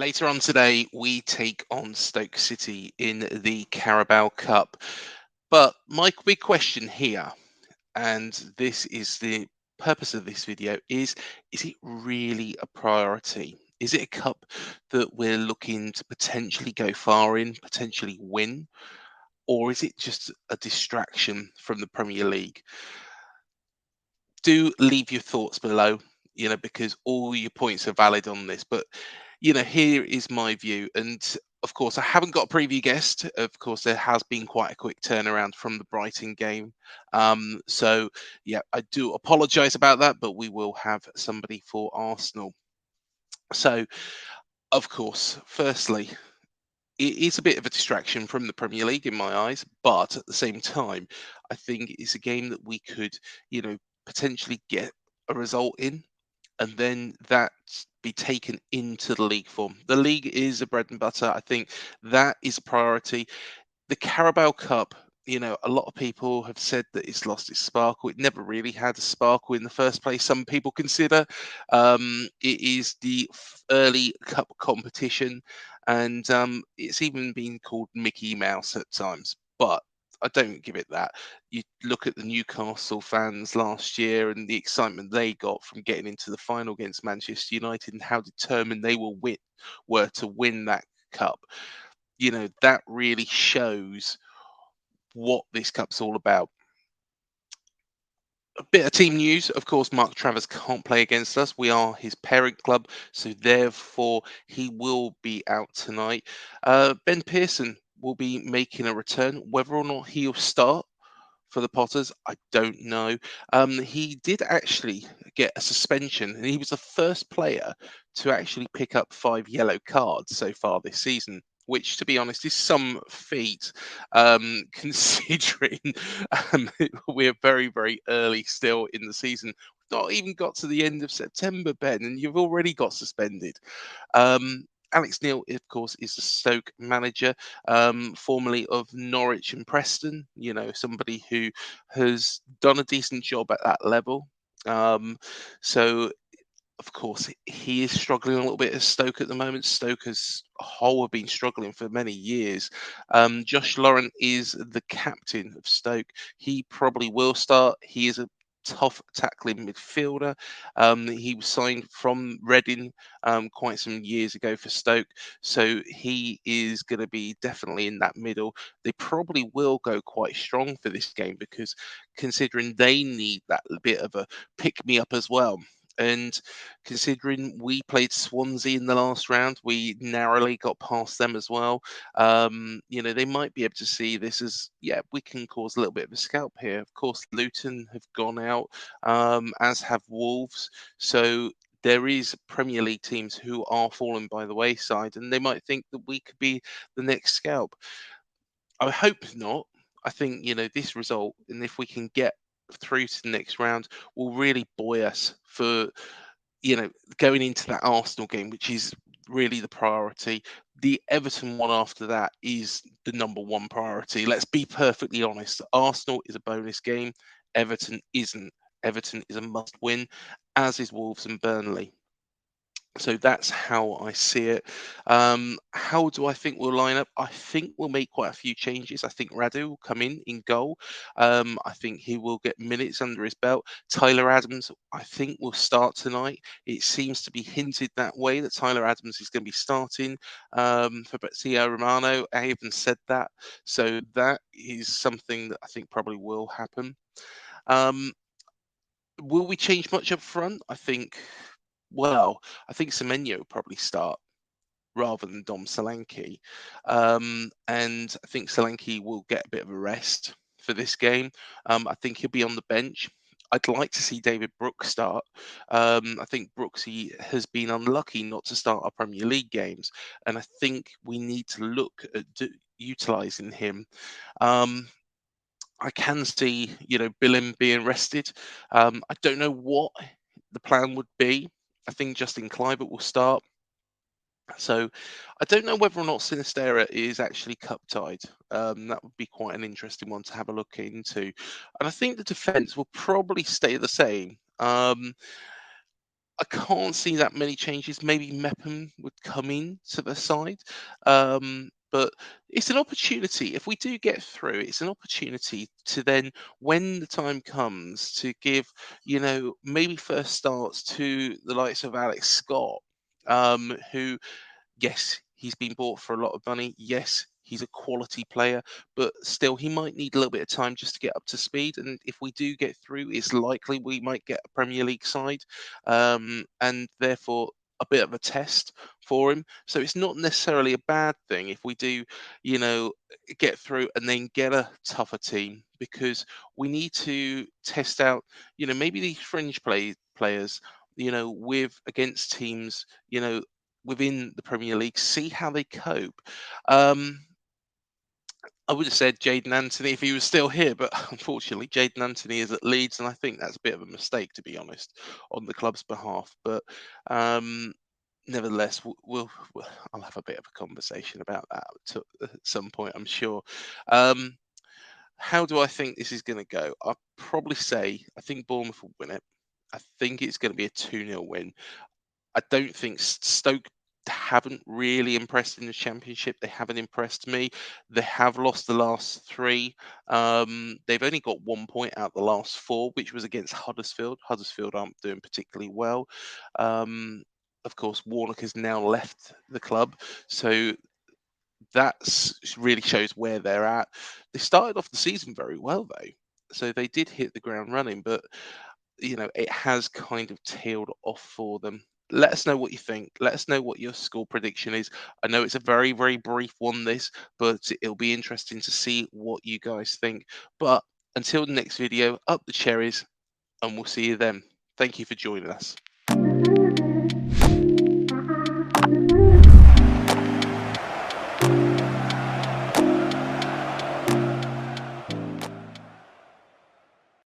Later on today, we take on Stoke City in the Carabao Cup. But my big question here, and this is the purpose of this video, is it really a priority? Is it a cup that we're looking to potentially go far in, potentially win? Or is it just a distraction from the Premier League? Do leave your thoughts below, because all your points are valid on this. But, here is my view. And of course, I haven't got a preview guest. Of course, there has been quite a quick turnaround from the Brighton game. So, yeah, I do apologise about that, but we will have somebody for Arsenal. So, of course, firstly, it is a bit of a distraction from the Premier League in my eyes, but at the same time, I think it's a game that we could, potentially get a result in, and then that be taken into the league form. The league is a bread and butter. I think that is a priority. The Carabao Cup, a lot of people have said that it's lost its sparkle. It never really had a sparkle in the first place. Some people consider it is the early cup competition, and it's even been called Mickey Mouse at times. But I don't give it that. You look at the Newcastle fans last year and the excitement they got from getting into the final against Manchester United and how determined they were to win that cup. That really shows what this cup's all about. A bit of team news, of course, Mark Travers can't play against us. We are his parent club, so therefore he will be out tonight. Ben Pearson will be making a return. Whether or not he'll start for the Potters, I don't know. He did actually get a suspension, and he was the first player to actually pick up 5 yellow cards so far this season. Which, to be honest, is some feat, considering um, we're very, very early still in the season. We've not even got to the end of September, Ben, and you've already got suspended. Alex Neill, of course, is the Stoke manager, formerly of Norwich and Preston. Somebody who has done a decent job at that level. So, of course, he is struggling a little bit at Stoke at the moment. Stoke as a whole have been struggling for many years. Josh Lauren is the captain of Stoke. He probably will start. He is a tough tackling midfielder. He was signed from Reading quite some years ago for Stoke, so he is going to be definitely in that middle. They probably will go quite strong for this game because considering they need that bit of a pick me up as well. And considering we played Swansea in the last round, we narrowly got past them as well. They might be able to see this as, yeah, we can cause a little bit of a scalp here. Of course, Luton have gone out, as have Wolves. So there is Premier League teams who are falling by the wayside, and they might think that we could be the next scalp. I hope not. I think, this result, and if we can get through to the next round, will really buoy us for, going into that Arsenal game, which is really the priority. The Everton one after that is the number one priority. Let's be perfectly honest. Arsenal is a bonus game. Everton isn't. Everton is a must win, as is Wolves and Burnley. So that's how I see it. How do I think we'll line up? I think we'll make quite a few changes. I think Radu will come in goal. I think he will get minutes under his belt. Tyler Adams, I think, will start tonight. It seems to be hinted that way that Tyler Adams is going to be starting for Bezio Romano. I even said that. So that is something that I think probably will happen. Um, will we change much up front? I think Semenyo will probably start rather than Dom Solanke. And I think Solanke will get a bit of a rest for this game. I think he'll be on the bench. I'd like to see David Brooks start. I think Brooksy has been unlucky not to start our Premier League games, and I think we need to look at utilising him. I can see, Billing being rested. I don't know what the plan would be. I think Justin Kluivert will start. So I don't know whether or not Sinistera is actually cup tied. That would be quite an interesting one to have a look into. And I think the defence will probably stay the same. I can't see that many changes. Maybe Mepham would come in to the side, but it's an opportunity. If we do get through, it's an opportunity to then, when the time comes, to give maybe first starts to the likes of Alex Scott, who, yes, he's been bought for a lot of money. Yes, he's a quality player, but still, he might need a little bit of time just to get up to speed. And if we do get through, it's likely we might get a Premier League side, and therefore a bit of a test for him. So it's not necessarily a bad thing if we do, you know, get through and then get a tougher team, because we need to test out, maybe these fringe players, with against teams, within the Premier League, see how they cope. Um, I would have said Jaden Anthony if he was still here, but unfortunately, Jaden Anthony is at Leeds, and I think that's a bit of a mistake, to be honest, on the club's behalf. But um, nevertheless, I'll have a bit of a conversation about that at some point, I'm sure. Um, how do I think this is going to go? I'll probably say I think Bournemouth will win it. I think it's going to be a 2-0 win. I don't think Stoke haven't really impressed in the Championship. They haven't impressed me. They have lost the last three. They've only got 1 point out the last four, which was against Huddersfield. Huddersfield aren't doing particularly well. Um, of course, Warnock has now left the club, so that's really shows where they're at. They started off the season very well, though, so they did hit the ground running, but it has kind of tailed off for them. Let us know what you think. Let us know what your score prediction is. I know it's a very, very brief one, this, but it'll be interesting to see what you guys think. But until the next video, up the cherries, and we'll see you then. Thank you for joining us.